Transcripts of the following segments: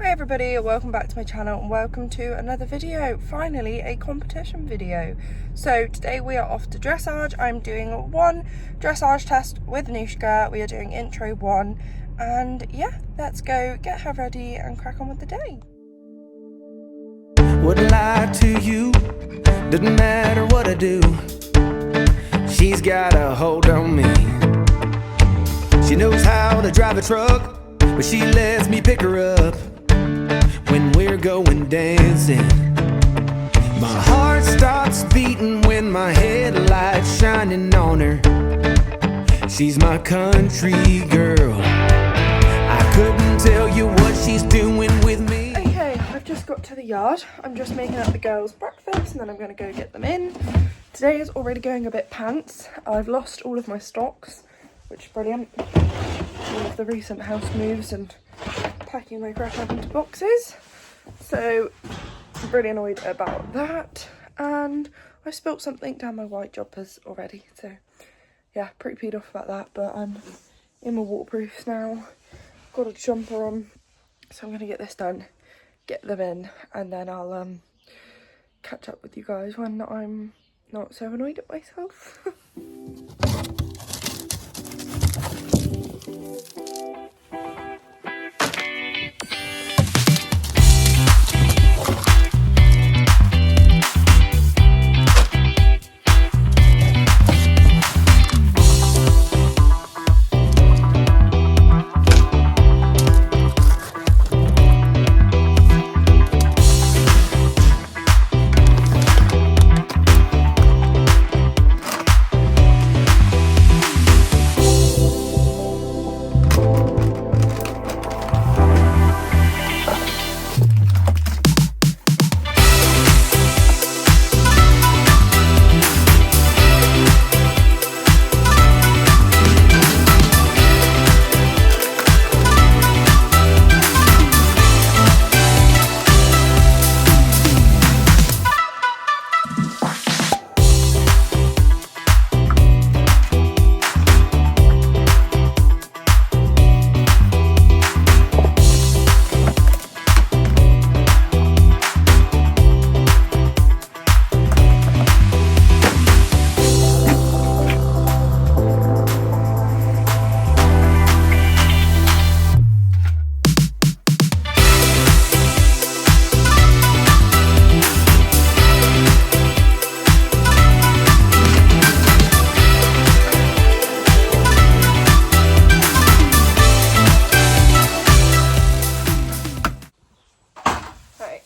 Hi everybody, welcome back to my channel and welcome to another video. Finally, a competition video. So today we are off to dressage. I'm doing one dressage test with Anushka. We are doing intro 1 and yeah, let's go get her ready and crack on with the day. Wouldn't lie to you, doesn't matter what I do. She's got a hold on me. She knows how to drive a truck, but she lets me pick her up when we're going dancing. My heart starts beating when my headlights shining on her. She's my country girl. I couldn't tell you what she's doing with me. Okay, I've just got to the yard. I'm just making up the girls' breakfast and then I'm going to go get them in. Today is already going a bit pants. I've lost all of my stocks, which is brilliant. All of the recent house moves and packing my crap up into boxes. So I'm really annoyed about that. And I spilt something down my white jumpers already. So yeah, pretty peed off about that. But I'm in my waterproofs now. Got a jumper on. So I'm going to get this done, get them in, and then I'll catch up with you guys when I'm not so annoyed at myself.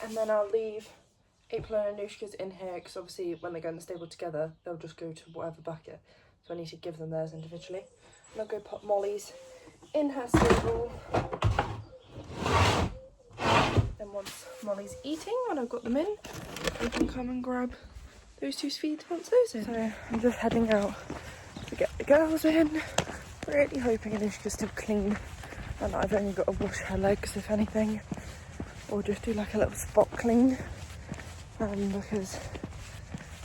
And then I'll leave April and Anushka's in here because obviously when they go in the stable together they'll just go to whatever bucket, so I need to give them theirs individually. And I'll go pop Molly's in her stable. Then once Molly's eating and I've got them in, I can come and grab those two feeds once those in. So I'm just heading out to get the girls in, really hoping Anushka's still clean and I've only got to wash her legs if anything, or just do like a little spot clean, because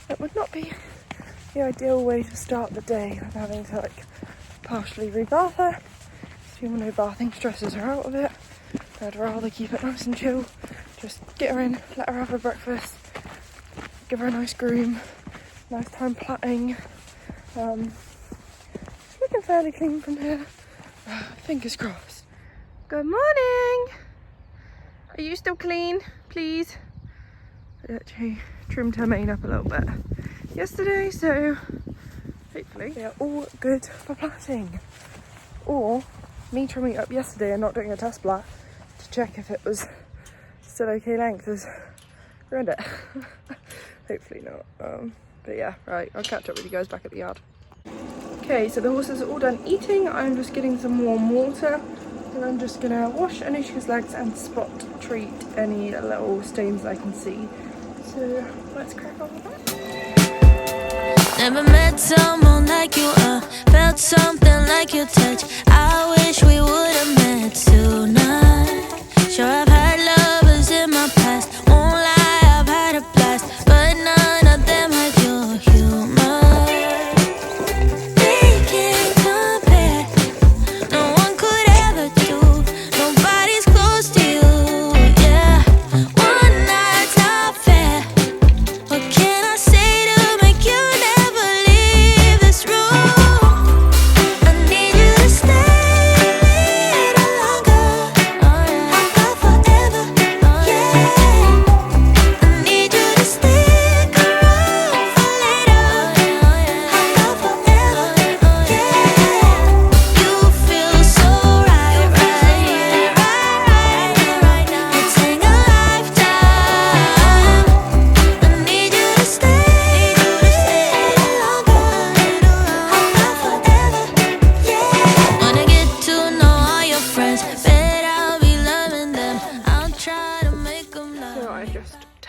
it would not be the ideal way to start the day with having to like partially rebath her. So even though bathing stresses her out of it, I'd rather keep it nice and chill, just get her in, let her have her breakfast, give her a nice groom, nice time plaiting. It's looking fairly clean from here, fingers crossed. Good morning! Are you still clean, please? I actually trimmed her mane up a little bit yesterday, so hopefully they are all good for plaiting. Or me trimming it up yesterday and not doing a test plait to check if it was still okay length has ruined it. Hopefully not. But yeah, right, I'll catch up with you guys back at the yard. Okay, so the horses are all done eating. I'm just getting some warm water. And I'm just gonna wash Anushka's legs and spot treat any little stains I can see. So let's crack on with that. Never met someone like you, felt something like your touch. I wish we would have met tonight. Sure, I've had lovers in my past, won't lie, I've had a blast, but none of them had your humor. They can't compare, no one could ever do, nobody's close to you.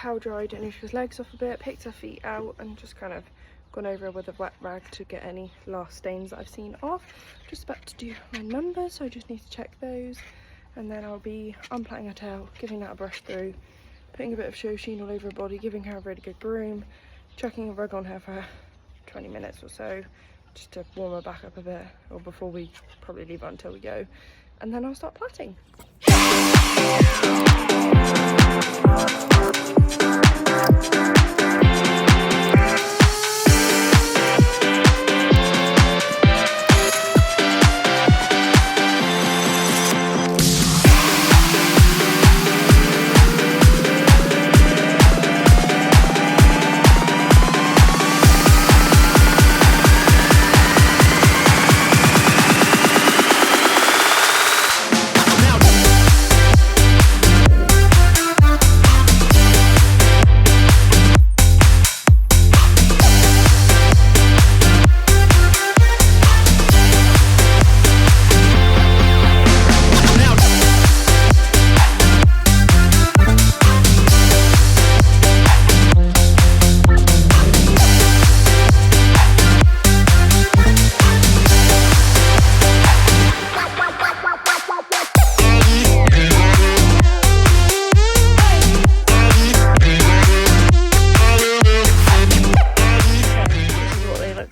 towel dried Anushka's legs off a bit, picked her feet out, and just kind of gone over her with a wet rag to get any last stains that I've seen off. Just about to do my numbers, so I just need to check those, and then I'll be unplaiting her tail, giving that a brush through, putting a bit of show sheen all over her body, giving her a really good groom, chucking a rug on her for 20 minutes or so, just to warm her back up a bit, or before we probably leave her until we go, and then I'll start plaiting.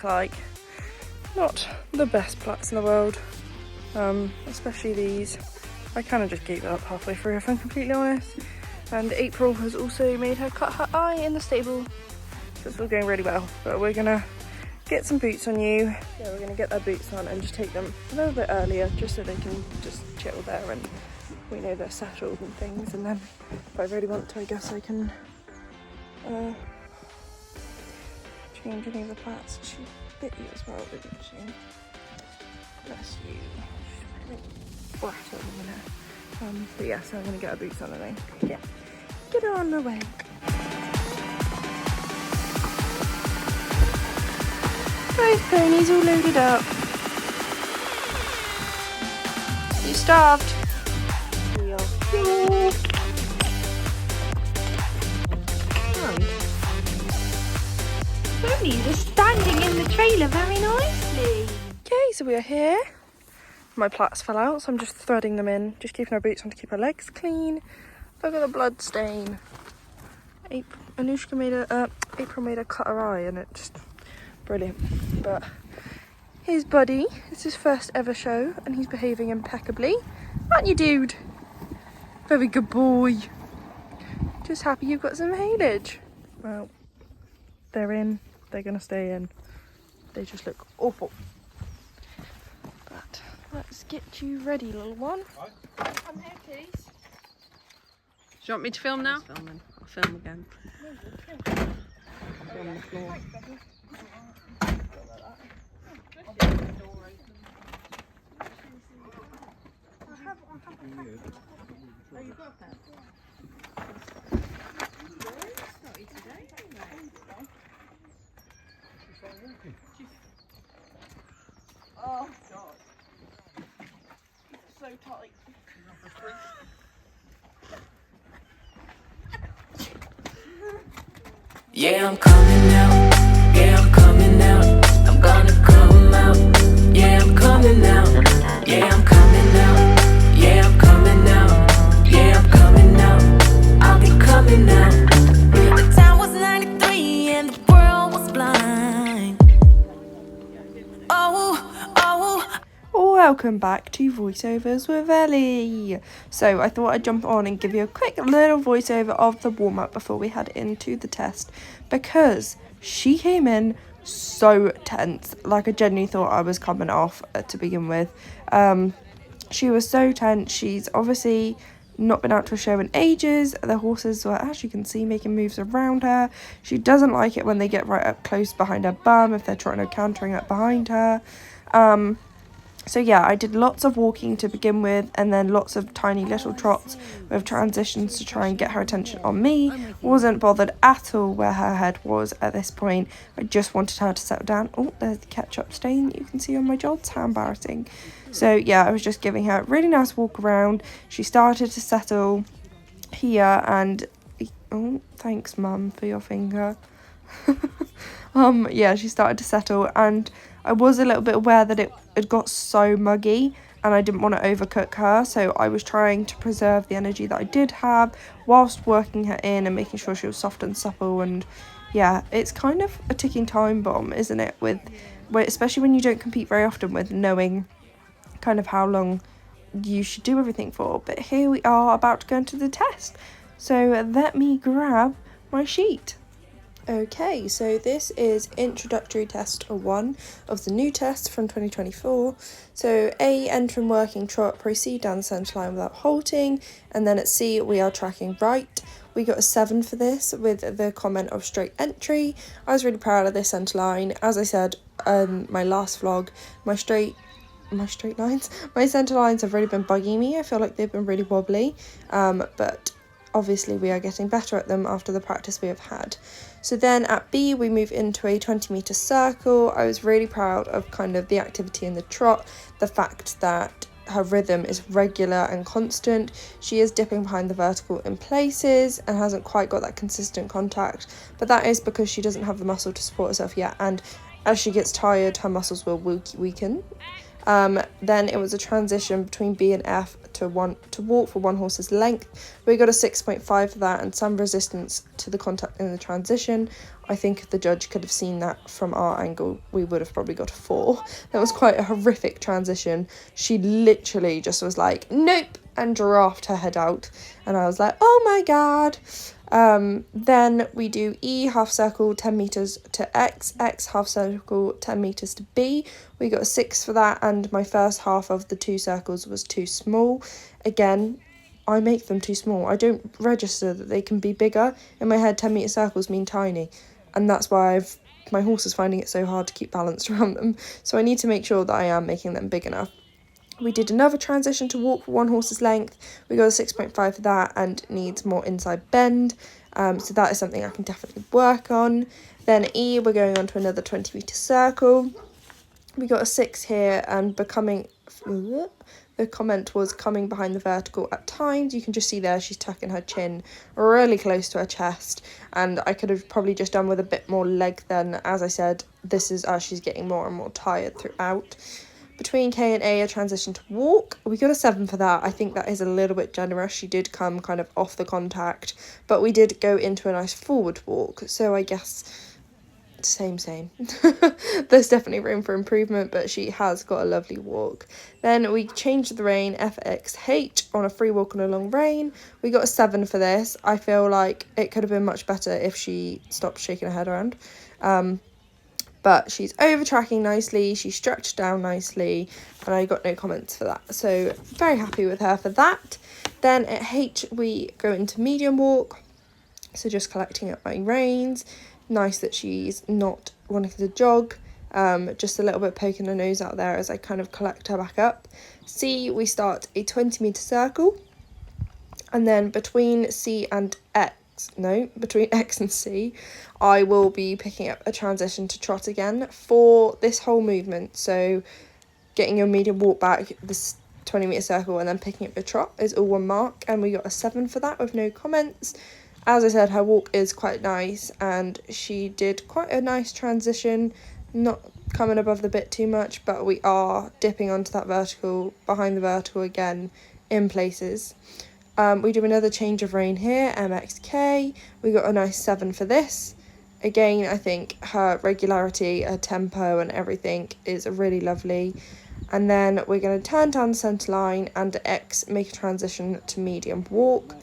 Like, not the best plaits in the world, especially these. I kind of just gave it up halfway through, if I'm completely honest. And April has also made her cut her eye in the stable, so it's all going really well. But we're gonna get some boots on you. Yeah, we're gonna get their boots on and just take them a little bit earlier, just so they can just chill there and we know they're settled and things. And then if I really want to, I guess I can change any of the plaits. She bit you as well, didn't she? Bless you. She's really flat at the minute. But yeah, so I'm gonna get her boots on and then get her on the way. Both ponies all loaded up. You starved? We are full. Ponies are standing in the trailer very nicely. Okay, so we are here. My plaits fell out, so I'm just threading them in, just keeping her boots on to keep her legs clean. Look at the blood stain. Anushka made April made her cut her eye, and it just brilliant. But here's Buddy. It's his first ever show, and he's behaving impeccably, aren't you, dude? Very good boy. Just happy you've got some haylage. Well, they're in. They're gonna stay in. They just look awful. But let's get you ready, little one. Come here, please. Do you want me to film now? I'll film again. On the floor. Oh God. So tight. Yeah, I'm coming out. Yeah, I'm coming out. I'm gonna come out. Yeah, I'm coming out. Yeah, I'm coming out. Yeah, I'm coming out. Yeah, I'm coming out. I'll be coming out. The time was 93 and the world was blind. Welcome back to Voiceovers with Ellie. So I thought I'd jump on and give you a quick little voiceover of the warm-up before we head into the test, because she came in so tense. Like, I genuinely thought I was coming off to begin with. She was so tense. She's obviously not been out to a show in ages. The horses were, as you can see, making moves around her. She doesn't like it when they get right up close behind her bum, if they're trying to countering up behind her. So yeah, I did lots of walking to begin with, and then lots of tiny little trots with transitions to try and get her attention on me. Wasn't bothered at all where her head was at this point. I just wanted her to settle down. Oh, there's the ketchup stain that you can see on my jods. How embarrassing. So yeah, I was just giving her a really nice walk around. She started to settle here, and Oh, thanks mum for your finger. Yeah, she started to settle, and I was a little bit aware that it had got so muggy and I didn't want to overcook her, so I was trying to preserve the energy that I did have whilst working her in and making sure she was soft and supple. And yeah, it's kind of a ticking time bomb, isn't it, especially when you don't compete very often, with knowing kind of how long you should do everything for. But here we are about to go into the test, so let me grab my sheet. Okay, so this is introductory test 1 of the new test from 2024. So A, enter and working trot, proceed down the centre line without halting, and then at C, we are tracking right. We got a 7 for this with the comment of straight entry. I was really proud of this centre line. As I said my last vlog, my centre lines have really been bugging me. I feel like they've been really wobbly, but obviously we are getting better at them after the practice we have had. So then at B, we move into a 20-metre circle. I was really proud of kind of the activity in the trot, the fact that her rhythm is regular and constant. She is dipping behind the vertical in places and hasn't quite got that consistent contact, but that is because she doesn't have the muscle to support herself yet, and as she gets tired, her muscles will weaken. Then it was a transition between B and F to walk for 1 horse's length. We got a 6.5 for that and some resistance to the contact in the transition. I think if the judge could have seen that from our angle, we would have probably got a 4. That was quite a horrific transition. She literally just was like, nope, and dragged her head out. And I was like, oh my god. Then we do E, half circle 10 metres to X, X half circle 10 metres to B. We got a 6 for that, and my first half of the 2 circles was too small. Again, I make them too small. I don't register that they can be bigger. In my head, 10 metre circles mean tiny, and that's why my horse is finding it so hard to keep balanced around them. So I need to make sure that I am making them big enough. We did another transition to walk for 1 horse's length. We got a 6.5 for that and needs more inside bend. So that is something I can definitely work on. Then E, we're going on to another 20-metre circle. We got a 6 here, and the comment was coming behind the vertical at times. You can just see there she's tucking her chin really close to her chest, and I could have probably just done with a bit more leg then. As I said, this is as she's getting more and more tired throughout. Between K and A, a transition to walk. We got a 7 for that. I think that is a little bit generous. She did come kind of off the contact, but we did go into a nice forward walk. So I guess same. There's definitely room for improvement, but she has got a lovely walk. Then we changed the rein, FXH, on a free walk on a long rein. We got a 7 for this. I feel like it could have been much better if she stopped shaking her head around. But she's over tracking nicely, she's stretched down nicely, and I got no comments for that. So very happy with her for that. Then at H, we go into medium walk. So just collecting up my reins. Nice that she's not wanting to jog. Just a little bit poking her nose out there as I kind of collect her back up. C, we start a 20-metre circle. And then between X and C, I will be picking up a transition to trot again for this whole movement. So getting your medium walk back, this 20-metre circle, and then picking up your trot is all 1 mark, and we got a 7 for that with no comments. As I said, her walk is quite nice, and she did quite a nice transition, not coming above the bit too much, but we are dipping onto that vertical, behind the vertical again in places. We do another change of rein here, MXK. We got a nice 7 for this. Again, I think her regularity, her tempo and everything is really lovely. And then we're going to turn down the centre line and at X make a transition to medium walk.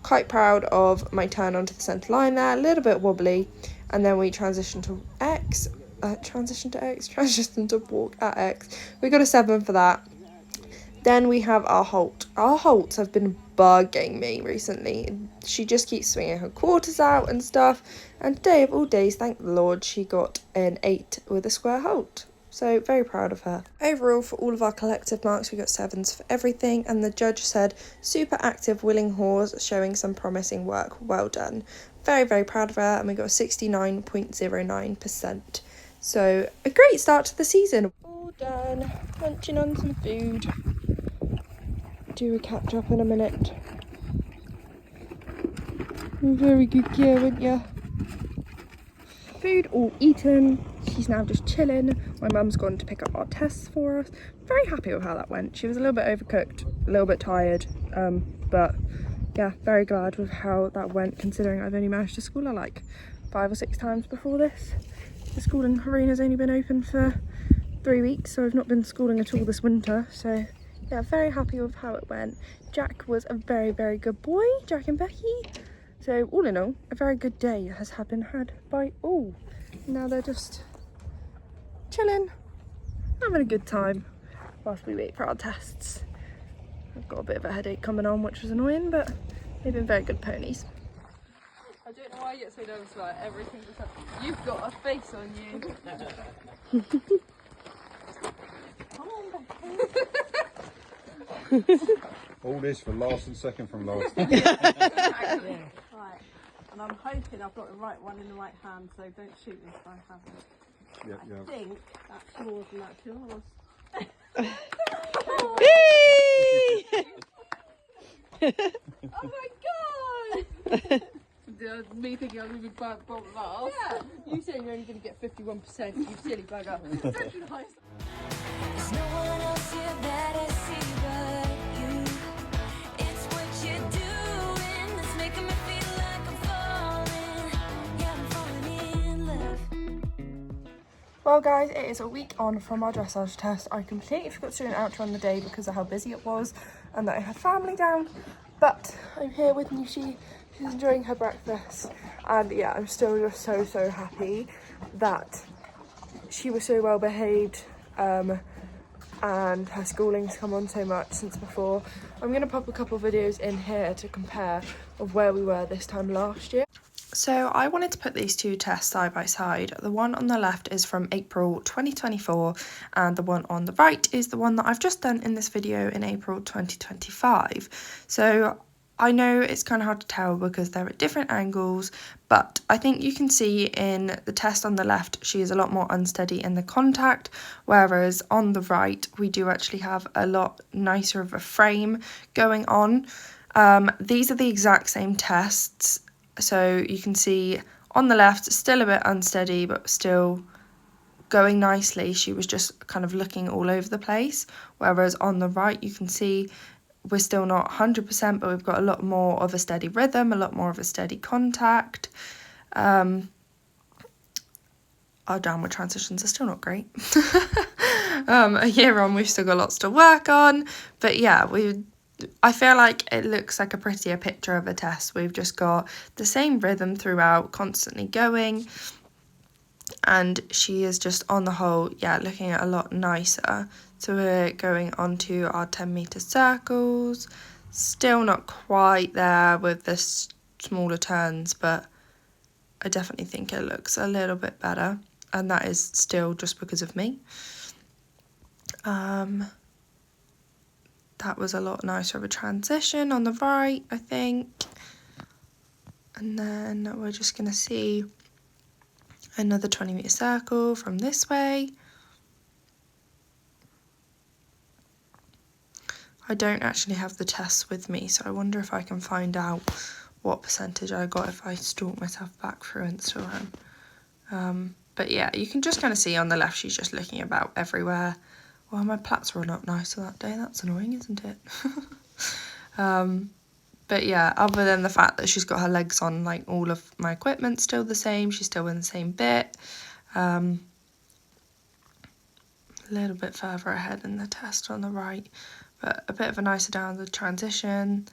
Quite proud of my turn onto the centre line there, a little bit wobbly. And then we transition to X, transition to walk at X. We got a 7 for that. Then we have our halt. Our halts have been bugging me recently. She just keeps swinging her quarters out and stuff. And today of all days, thank the Lord, she got an 8 with a square halt. So very proud of her. Overall, for all of our collective marks, we got 7s for everything. And the judge said, super active, willing horse, showing some promising work. Well done. Very, very proud of her. And we got a 69.09%. So a great start to the season. All done. Munching on some food. Do a catch up in a minute. Very good care, weren't you? Food all eaten. She's now just chilling. My mum's gone to pick up our tests for us. Very happy with how that went. She was a little bit overcooked, a little bit tired, but yeah, very glad with how that went, considering I've only managed to school her like 5 or 6 times before this. The school in Harena's only been open for 3 weeks, so I've not been schooling at all this winter. So yeah, very happy with how it went. Jack was a very, very good boy, Jack and Becky. So all in all, a very good day has been had by all. Now they're just chilling, having a good time whilst we wait for our tests. I've got a bit of a headache coming on, which was annoying, but they've been very good ponies. I don't know why you get so nervous about every single time. You've got a face on you. Come on, Becky. All this for last and second from last. Exactly. Right. And I'm hoping I've got the right one in the right hand, so don't shoot me if I haven't. Yep, I think that's yours and that's yours. Oh my god! Me thinking I'm going to be bad bomb last. Yeah. You saying you're only going to get 51%, you silly bugger. There's no one else here that I see but you. It's what you're doing that's making me feel like I'm falling. Yeah, I'm falling in love. Well guys, it is a week on from our dressage test. I completely forgot to do an outro on the day because of how busy it was and that I had family down. But I'm here with Nishi. She's enjoying her breakfast. And yeah, I'm still just so happy that she was so well behaved. And her schooling's come on so much since before. I'm going to pop a couple of videos in here to compare of where we were this time last year. So I wanted to put these two tests side by side. The one on the left is from April 2024 and the one on the right is the one that I've just done in this video in April 2025. So I know it's kind of hard to tell because they're at different angles, but I think you can see in the test on the left she is a lot more unsteady in the contact, whereas on the right we do actually have a lot nicer of a frame going on. These are the exact same tests. So you can see on the left, still a bit unsteady, but still going nicely. She was just kind of looking all over the place. Whereas on the right, you can see we're still not 100%, but we've got a lot more of a steady rhythm, a lot more of a steady contact. Our downward transitions are still not great. A year on, we've still got lots to work on. But yeah, I feel like it looks like a prettier picture of a test. We've just got the same rhythm throughout, constantly going. And she is just on the whole, yeah, looking a lot nicer. So we're going on to our 10-metre circles. Still not quite there with the smaller turns, but I definitely think it looks a little bit better. And that is still just because of me. That was a lot nicer of a transition on the right, I think. And then we're just going to see another 20-metre circle from this way. I don't actually have the tests with me, so I wonder if I can find out what percentage I got if I stalk myself back through Instagram. But yeah, you can just kind of see on the left she's just looking about everywhere. Well, my plaits were a lot nicer that day. That's annoying, isn't it? But yeah, other than the fact that she's got her legs on, like all of my equipment's still the same. She's still in the same bit. A little bit further ahead in the test on the right, but a bit of a nicer downward transition.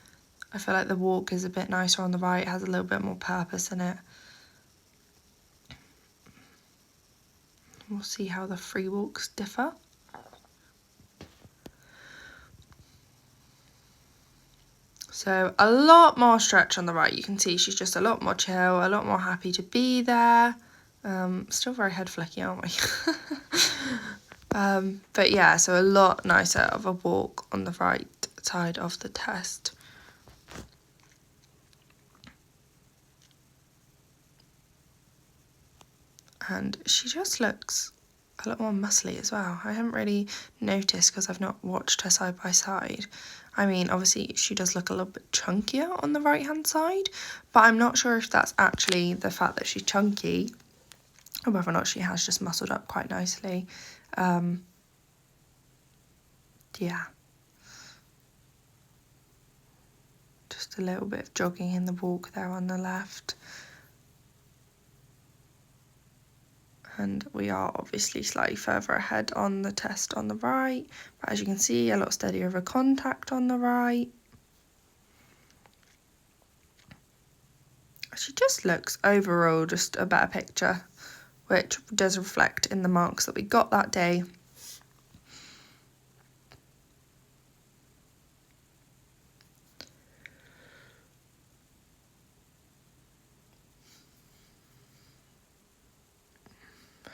I feel like the walk is a bit nicer on the right. It has a little bit more purpose in it. We'll see how the free walks differ. So a lot more stretch on the right. You can see she's just a lot more chill, a lot more happy to be there. Still very head flicky, aren't we? But yeah, so a lot nicer of a walk on the right side of the test. And she just looks a lot more muscly as well. I haven't really noticed because I've not watched her side by side. I mean, obviously she does look a little bit chunkier on the right hand side, but I'm not sure if that's actually the fact that she's chunky or whether or not she has just muscled up quite nicely. Yeah. Just a little bit of jogging in the walk there on the left. And we are obviously slightly further ahead on the test on the right. But as you can see, a lot steadier of a contact on the right. She just looks overall just a better picture, which does reflect in the marks that we got that day.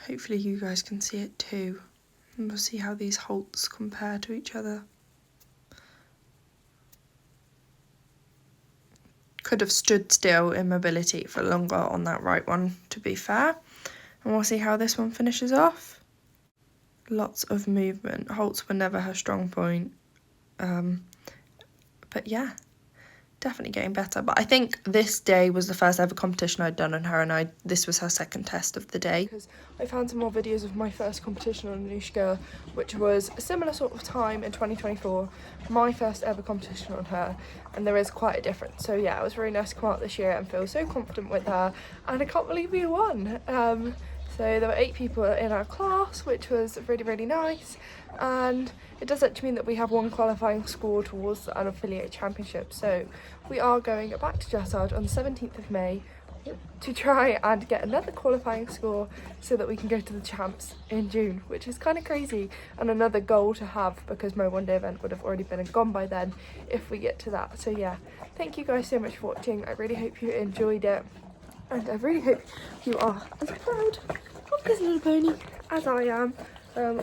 Hopefully you guys can see it too, and we'll see how these halts compare to each other. Could have stood still in mobility for longer on that right one, to be fair. And we'll see how this one finishes off. Lots of movement. Halts were never her strong point. But yeah, definitely getting better. But I think this day was the first ever competition I'd done on her, and this was her second test of the day. Because I found some more videos of my first competition on EScott, which was a similar sort of time in 2024, my first ever competition on her, and there is quite a difference. So yeah, it was really nice to come out this year and feel so confident with her, and I can't believe we won. So there were 8 people in our class, which was really, really nice. And it does actually mean that we have one qualifying score towards the unaffiliated championship. So we are going back to dressage on the 17th of May to try and get another qualifying score so that we can go to the champs in June, which is kind of crazy and another goal to have, because my one day event would have already been and gone by then if we get to that. So yeah, thank you guys so much for watching. I really hope you enjoyed it. And I really hope you are as proud of this little pony as I am.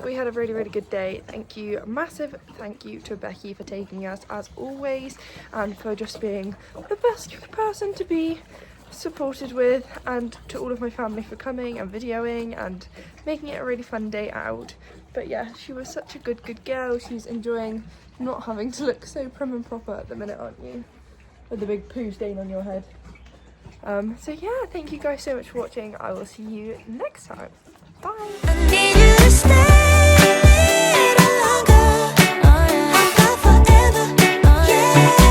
We had a really, really good day. Thank you, massive thank you to Becky for taking us as always, and for just being the best person to be supported with, and to all of my family for coming and videoing and making it a really fun day out. But yeah, she was such a good girl. She's enjoying not having to look so prim and proper at the minute, aren't you? With the big poo stain on your head. So yeah, thank you guys so much for watching. I will see you next time. Bye. I need you to stay.